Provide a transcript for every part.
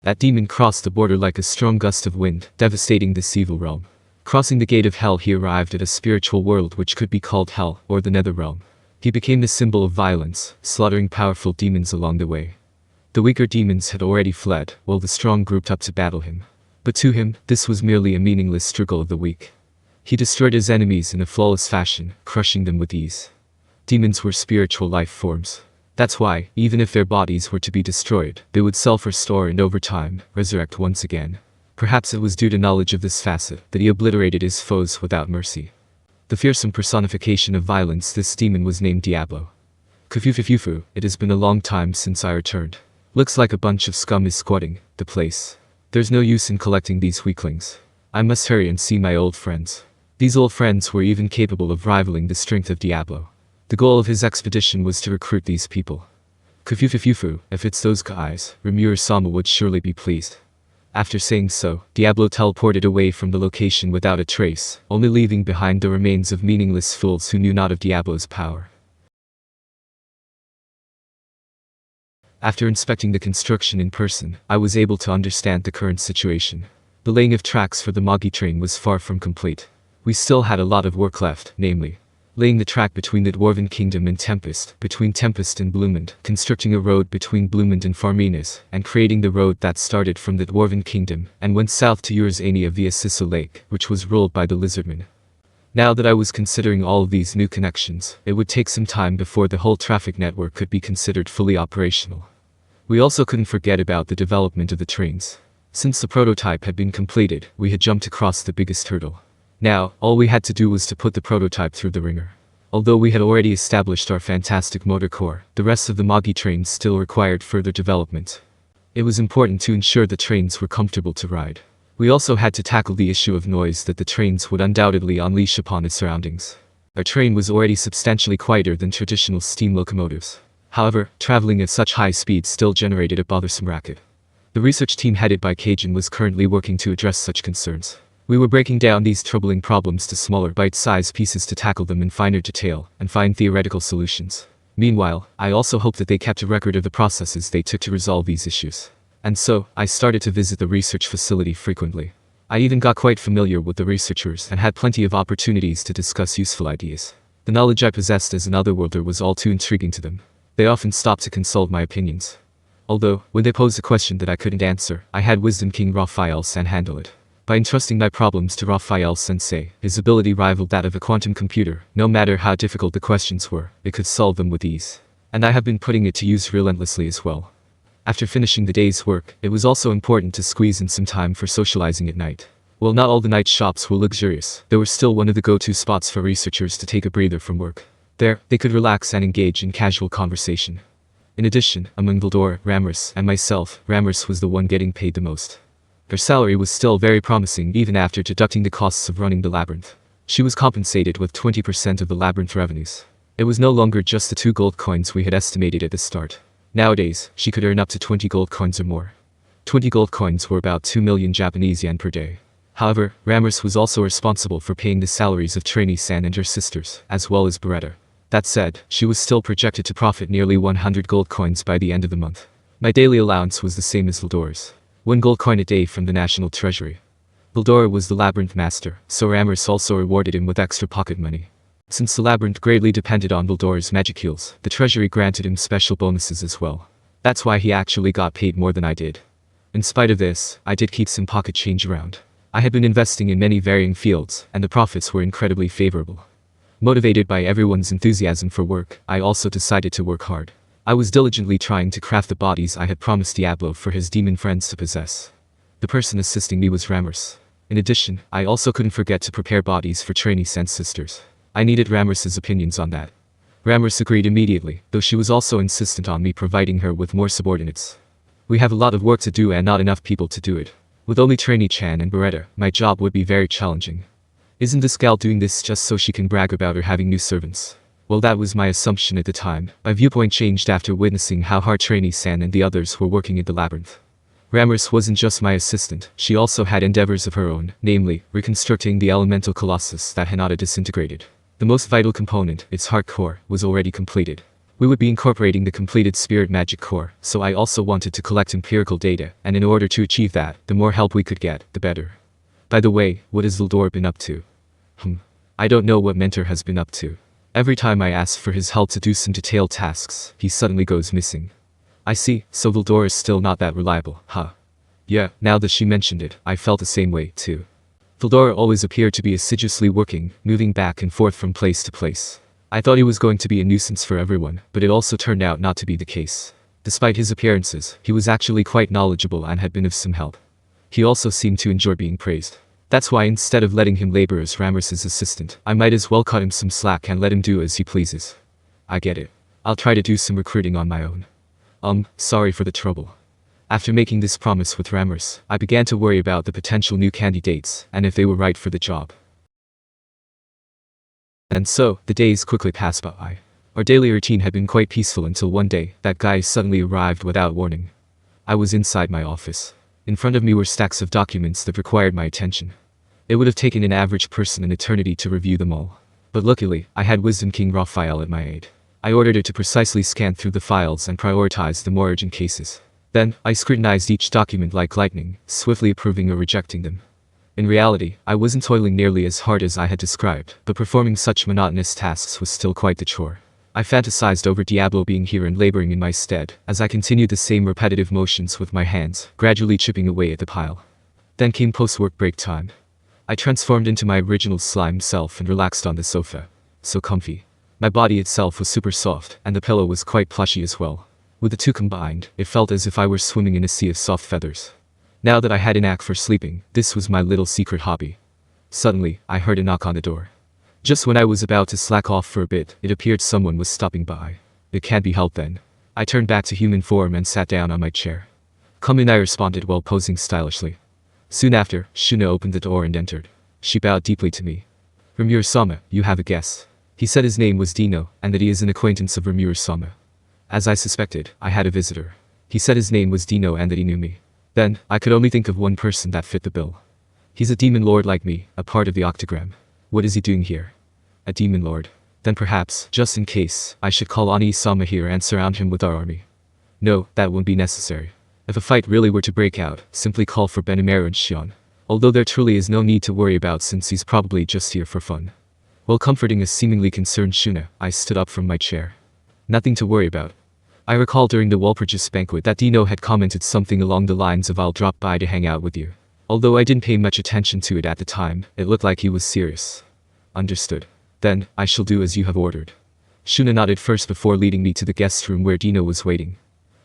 That demon crossed the border like a strong gust of wind, devastating this evil realm. Crossing the gate of hell, he arrived at a spiritual world which could be called hell, or the nether realm. He became the symbol of violence, slaughtering powerful demons along the way. The weaker demons had already fled, while the strong grouped up to battle him. But to him, this was merely a meaningless struggle of the weak. He destroyed his enemies in a flawless fashion, crushing them with ease. Demons were spiritual life forms. That's why, even if their bodies were to be destroyed, they would self-restore and over time, resurrect once again. Perhaps it was due to knowledge of this facet that he obliterated his foes without mercy. The fearsome personification of violence, this demon was named Diablo. Kafufufufu, it has been a long time since I returned. Looks like a bunch of scum is squatting the place. There's no use in collecting these weaklings. I must hurry and see my old friends. These old friends were even capable of rivaling the strength of Diablo. The goal of his expedition was to recruit these people. Kafufufufu, if it's those guys, Rimuru-sama would surely be pleased. After saying so, Diablo teleported away from the location without a trace, only leaving behind the remains of meaningless fools who knew not of Diablo's power. After inspecting the construction in person, I was able to understand the current situation. The laying of tracks for the Magitrain was far from complete. We still had a lot of work left, namely, laying the track between the Dwarven Kingdom and Tempest, between Tempest and Bloomend, constructing a road between Bloomend and Ramiris, and creating the road that started from the Dwarven Kingdom and went south to Urzania via Sisso Lake, which was ruled by the Lizardmen. Now that I was considering all of these new connections, it would take some time before the whole traffic network could be considered fully operational. We also couldn't forget about the development of the trains. Since the prototype had been completed, we had jumped across the biggest hurdle. Now, all we had to do was to put the prototype through the ringer. Although we had already established our fantastic motor core, the rest of the Magitrain still required further development. It was important to ensure the trains were comfortable to ride. We also had to tackle the issue of noise that the trains would undoubtedly unleash upon its surroundings. Our train was already substantially quieter than traditional steam locomotives. However, traveling at such high speed still generated a bothersome racket. The research team headed by Cajun was currently working to address such concerns. We were breaking down these troubling problems to smaller bite-sized pieces to tackle them in finer detail and find theoretical solutions. Meanwhile, I also hoped that they kept a record of the processes they took to resolve these issues. And so, I started to visit the research facility frequently. I even got quite familiar with the researchers and had plenty of opportunities to discuss useful ideas. The knowledge I possessed as an otherworlder was all too intriguing to them. They often stopped to consult my opinions. Although, when they posed a question that I couldn't answer, I had Wisdom King Raphael-san handle it. By entrusting my problems to Raphael-sensei, his ability rivaled that of a quantum computer. No matter how difficult the questions were, it could solve them with ease. And I have been putting it to use relentlessly as well. After finishing the day's work, it was also important to squeeze in some time for socializing at night. While not all the night shops were luxurious, they were still one of the go-to spots for researchers to take a breather from work. There, they could relax and engage in casual conversation. In addition, among Veldora, Ramiris, and myself, Ramiris was the one getting paid the most. Her salary was still very promising even after deducting the costs of running the Labyrinth. She was compensated with 20% of the Labyrinth revenues. It was no longer just the 2 gold coins we had estimated at the start. Nowadays, she could earn up to 20 gold coins or more. 20 gold coins were about 2 million Japanese yen per day. However, Ramiris was also responsible for paying the salaries of Trainee-san and her sisters, as well as Beretta. That said, she was still projected to profit nearly 100 gold coins by the end of the month. My daily allowance was the same as Veldora's. 1 gold coin a day from the national treasury. Veldora was the Labyrinth master, so Ramiris also rewarded him with extra pocket money. Since the Labyrinth greatly depended on Veldora's magicules, the treasury granted him special bonuses as well. That's why he actually got paid more than I did. In spite of this, I did keep some pocket change around. I had been investing in many varying fields, and the profits were incredibly favorable. Motivated by everyone's enthusiasm for work, I also decided to work hard. I was diligently trying to craft the bodies I had promised Diablo for his demon friends to possess. The person assisting me was Ramiris. In addition, I also couldn't forget to prepare bodies for Trainee-san's sisters. I needed Ramiris's opinions on that. Ramiris agreed immediately, though she was also insistent on me providing her with more subordinates. We have a lot of work to do and not enough people to do it. With only Trainee-chan and Beretta, my job would be very challenging. Isn't this gal doing this just so she can brag about her having new servants? Well, that was my assumption at the time. My viewpoint changed after witnessing how hard Trainee-san and the others were working at the Labyrinth. Ramiris wasn't just my assistant, she also had endeavors of her own, namely, reconstructing the elemental colossus that Hinata disintegrated. The most vital component, its heart core, was already completed. We would be incorporating the completed spirit magic core, so I also wanted to collect empirical data, and in order to achieve that, the more help we could get, the better. By the way, what has Veldora been up to? I don't know what Mentor has been up to. Every time I ask for his help to do some detailed tasks, he suddenly goes missing. I see, so Veldora is still not that reliable, huh? Yeah, now that she mentioned it, I felt the same way, too. Veldora always appeared to be assiduously working, moving back and forth from place to place. I thought he was going to be a nuisance for everyone, but it also turned out not to be the case. Despite his appearances, he was actually quite knowledgeable and had been of some help. He also seemed to enjoy being praised. That's why instead of letting him labor as Ramiris' assistant, I might as well cut him some slack and let him do as he pleases. I get it. I'll try to do some recruiting on my own. Sorry for the trouble. After making this promise with Ramiris, I began to worry about the potential new candidates, and if they were right for the job. And so, the days quickly passed by. Our daily routine had been quite peaceful until one day, that guy suddenly arrived without warning. I was inside my office. In front of me were stacks of documents that required my attention. It would have taken an average person an eternity to review them all. But luckily, I had Wisdom King Raphael at my aid. I ordered her to precisely scan through the files and prioritize the more urgent cases. Then, I scrutinized each document like lightning, swiftly approving or rejecting them. In reality, I wasn't toiling nearly as hard as I had described, but performing such monotonous tasks was still quite the chore. I fantasized over Diablo being here and laboring in my stead, as I continued the same repetitive motions with my hands, gradually chipping away at the pile. Then came post-work break time. I transformed into my original slime self and relaxed on the sofa. So comfy. My body itself was super soft, and the pillow was quite plushy as well. With the two combined, it felt as if I were swimming in a sea of soft feathers. Now that I had a knack for sleeping, this was my little secret hobby. Suddenly, I heard a knock on the door. Just when I was about to slack off for a bit, it appeared someone was stopping by. It can't be helped then. I turned back to human form and sat down on my chair. Come in, I responded while posing stylishly. Soon after, Shuna opened the door and entered. She bowed deeply to me. Rimuru-sama, you have a guest. He said his name was Dino, and that he is an acquaintance of Rimuru-sama. As I suspected, I had a visitor. He said his name was Dino and that he knew me. Then, I could only think of one person that fit the bill. He's a demon lord like me, a part of the octagram. What is he doing here? A demon lord. Then perhaps, just in case, I should call Ani-sama here and surround him with our army. No, that won't be necessary. If a fight really were to break out, simply call for Benimaru and Shion. Although there truly is no need to worry about since he's probably just here for fun. While comforting a seemingly concerned Shuna, I stood up from my chair. Nothing to worry about. I recall during the Walpurgis banquet that Dino had commented something along the lines of I'll drop by to hang out with you. Although I didn't pay much attention to it at the time, it looked like he was serious. Understood. Then, I shall do as you have ordered. Shuna nodded first before leading me to the guest room where Dino was waiting.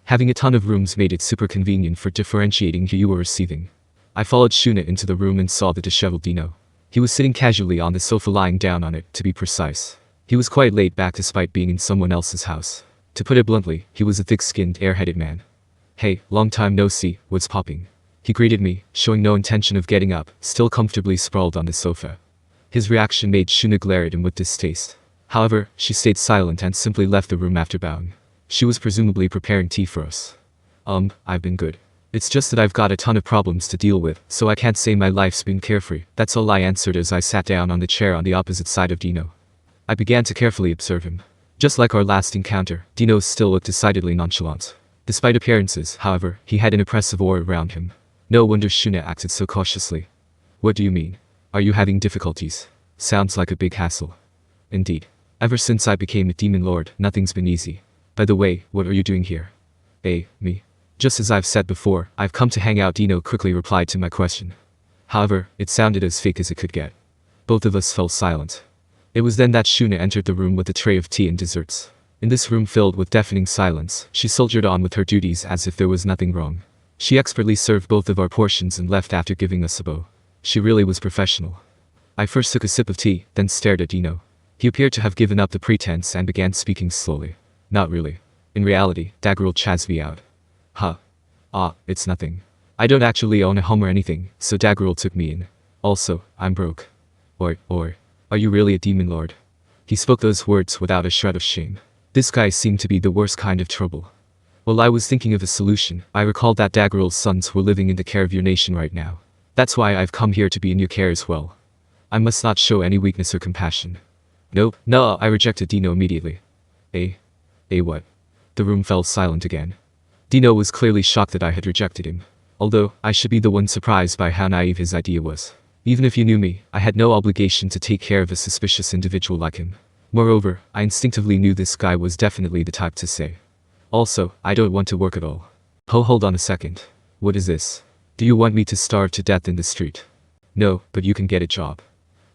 Having a ton of rooms made it super convenient for differentiating who you were receiving. I followed Shuna into the room and saw the disheveled Dino. He was sitting casually on the sofa, lying down on it, to be precise. He was quite laid back despite being in someone else's house. To put it bluntly, he was a thick-skinned, air-headed man. Hey, long time no see, what's popping? He greeted me, showing no intention of getting up, still comfortably sprawled on the sofa. His reaction made Shuna glare at him with distaste. However, she stayed silent and simply left the room after bowing. She was presumably preparing tea for us. I've been good. It's just that I've got a ton of problems to deal with, so I can't say my life's been carefree. That's all I answered as I sat down on the chair on the opposite side of Dino. I began to carefully observe him. Just like our last encounter, Dino still looked decidedly nonchalant. Despite appearances, however, he had an oppressive aura around him. No wonder Shuna acted so cautiously. What do you mean? Are you having difficulties? Sounds like a big hassle. Indeed. Ever since I became a demon lord, nothing's been easy. By the way, what are you doing here? Me. Just as I've said before, I've come to hang out, Dino quickly replied to my question. However, it sounded as fake as it could get. Both of us fell silent. It was then that Shuna entered the room with a tray of tea and desserts. In this room filled with deafening silence, she soldiered on with her duties as if there was nothing wrong. She expertly served both of our portions and left after giving us a bow. She really was professional. I first took a sip of tea, then stared at Dino. He appeared to have given up the pretense and began speaking slowly. Not really. In reality, Daggerel chased me out. It's nothing. I don't actually own a home or anything, so Daggerel took me in. Also, I'm broke. Oi. Are you really a demon lord? He spoke those words without a shred of shame. This guy seemed to be the worst kind of trouble. While I was thinking of a solution, I recalled that Daggerel's sons were living in the care of your nation right now. That's why I've come here to be in your care as well. I must not show any weakness or compassion. No, I rejected Dino immediately. what? The room fell silent again. Dino was clearly shocked that I had rejected him. Although, I should be the one surprised by how naive his idea was. Even if you knew me, I had no obligation to take care of a suspicious individual like him. Moreover, I instinctively knew this guy was definitely the type to say. Also, I don't want to work at all. Hold on a second. What is this? Do you want me to starve to death in the street? No, but you can get a job.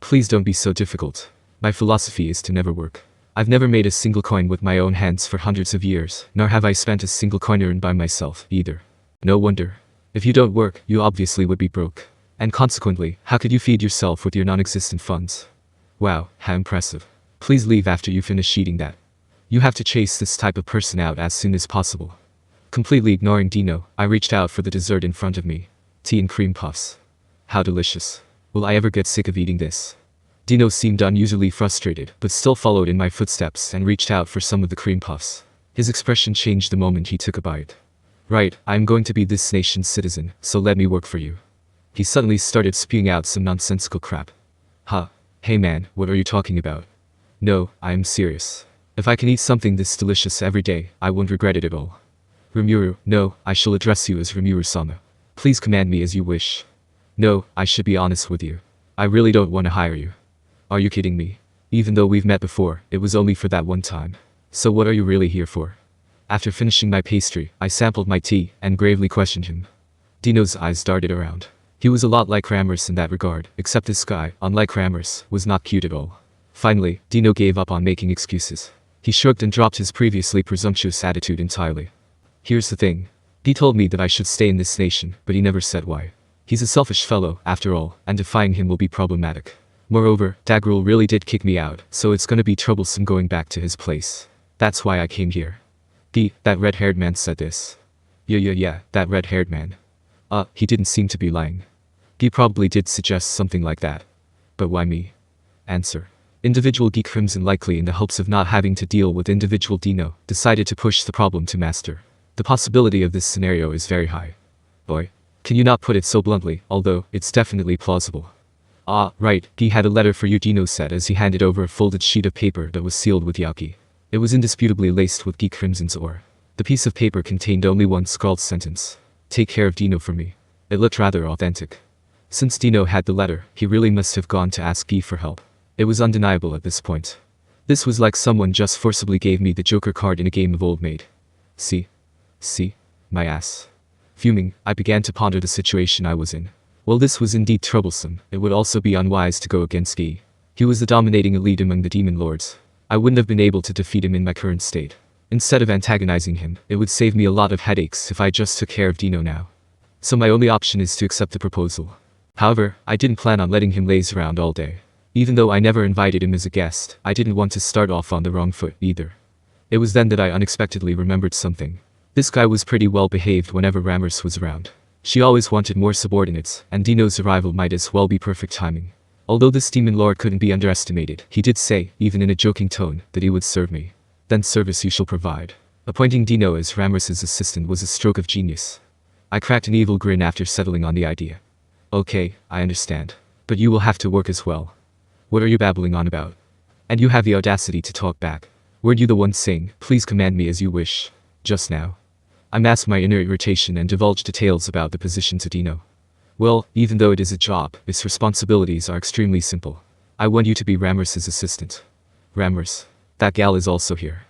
Please don't be so difficult. My philosophy is to never work. I've never made a single coin with my own hands for hundreds of years, nor have I spent a single coin earned by myself, either. No wonder. If you don't work, you obviously would be broke. And consequently, how could you feed yourself with your non-existent funds? Wow, how impressive. Please leave after you finish eating that. You have to chase this type of person out as soon as possible. Completely ignoring Dino, I reached out for the dessert in front of me. Tea and cream puffs. How delicious. Will I ever get sick of eating this? Dino seemed unusually frustrated, but still followed in my footsteps and reached out for some of the cream puffs. His expression changed the moment he took a bite. Right, I'm going to be this nation's citizen, so let me work for you. He suddenly started spewing out some nonsensical crap. Huh. Hey man, what are you talking about? No, I am serious. If I can eat something this delicious every day, I won't regret it at all. Rimuru, no, I shall address you as Rimuru-sama. Please command me as you wish. No, I should be honest with you. I really don't want to hire you. Are you kidding me? Even though we've met before, it was only for that one time. So what are you really here for? After finishing my pastry, I sampled my tea and gravely questioned him. Dino's eyes darted around. He was a lot like Ramiris in that regard, except this guy, unlike Ramiris, was not cute at all. Finally, Dino gave up on making excuses. He shrugged and dropped his previously presumptuous attitude entirely. Here's the thing. He told me that I should stay in this nation, but he never said why. He's a selfish fellow, after all, and defying him will be problematic. Moreover, Dagrul really did kick me out, so it's gonna be troublesome going back to his place. That's why I came here. That red-haired man said this. Yeah, that red-haired man. He didn't seem to be lying. He probably did suggest something like that. But why me? Answer. Individual Geek Crimson, likely in the hopes of not having to deal with individual Dino, decided to push the problem to Master. The possibility of this scenario is very high. Boy. Can you not put it so bluntly, although, it's definitely plausible. Right, he had a letter for you, Dino said as he handed over a folded sheet of paper that was sealed with Yaki. It was indisputably laced with Geek Crimson's ore. The piece of paper contained only one scrawled sentence. Take care of Dino for me. It looked rather authentic. Since Dino had the letter, he really must have gone to ask Guy for help. It was undeniable at this point. This was like someone just forcibly gave me the Joker card in a game of Old Maid. See? My ass. Fuming, I began to ponder the situation I was in. Well, this was indeed troublesome. It would also be unwise to go against Guy. He was the dominating elite among the demon lords. I wouldn't have been able to defeat him in my current state. Instead of antagonizing him, it would save me a lot of headaches if I just took care of Dino now. So my only option is to accept the proposal. However, I didn't plan on letting him laze around all day. Even though I never invited him as a guest, I didn't want to start off on the wrong foot either. It was then that I unexpectedly remembered something. This guy was pretty well behaved whenever Ramiris was around. She always wanted more subordinates, and Dino's arrival might as well be perfect timing. Although this demon lord couldn't be underestimated, he did say, even in a joking tone, that he would serve me. Then service you shall provide. Appointing Dino as Ramiris's assistant was a stroke of genius. I cracked an evil grin after settling on the idea. Okay, I understand. But you will have to work as well. What are you babbling on about? And you have the audacity to talk back. Weren't you the one saying, please command me as you wish, just now? I masked my inner irritation and divulged details about the position to Dino. Well, even though it is a job, its responsibilities are extremely simple. I want you to be Ramiris's assistant. Ramiris. That gal is also here.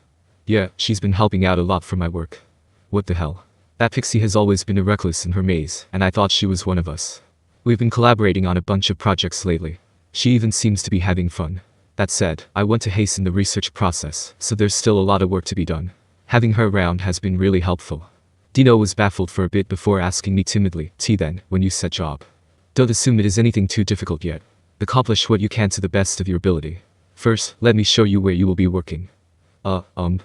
Yeah, she's been helping out a lot for my work. What the hell? That pixie has always been a recluse in her maze, and I thought she was one of us. We've been collaborating on a bunch of projects lately. She even seems to be having fun. That said, I want to hasten the research process, so there's still a lot of work to be done. Having her around has been really helpful. Dino was baffled for a bit before asking me timidly, then, when you said job. Don't assume it is anything too difficult yet. Accomplish what you can to the best of your ability. First, let me show you where you will be working.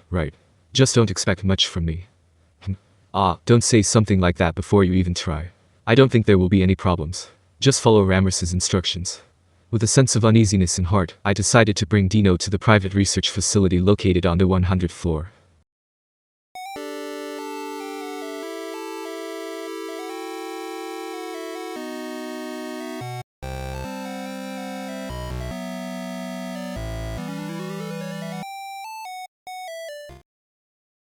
Right. Just don't expect much from me. Don't say something like that before you even try. I don't think there will be any problems. Just follow Ramiris's instructions. With a sense of uneasiness in heart, I decided to bring Dino to the private research facility located on the 100th floor.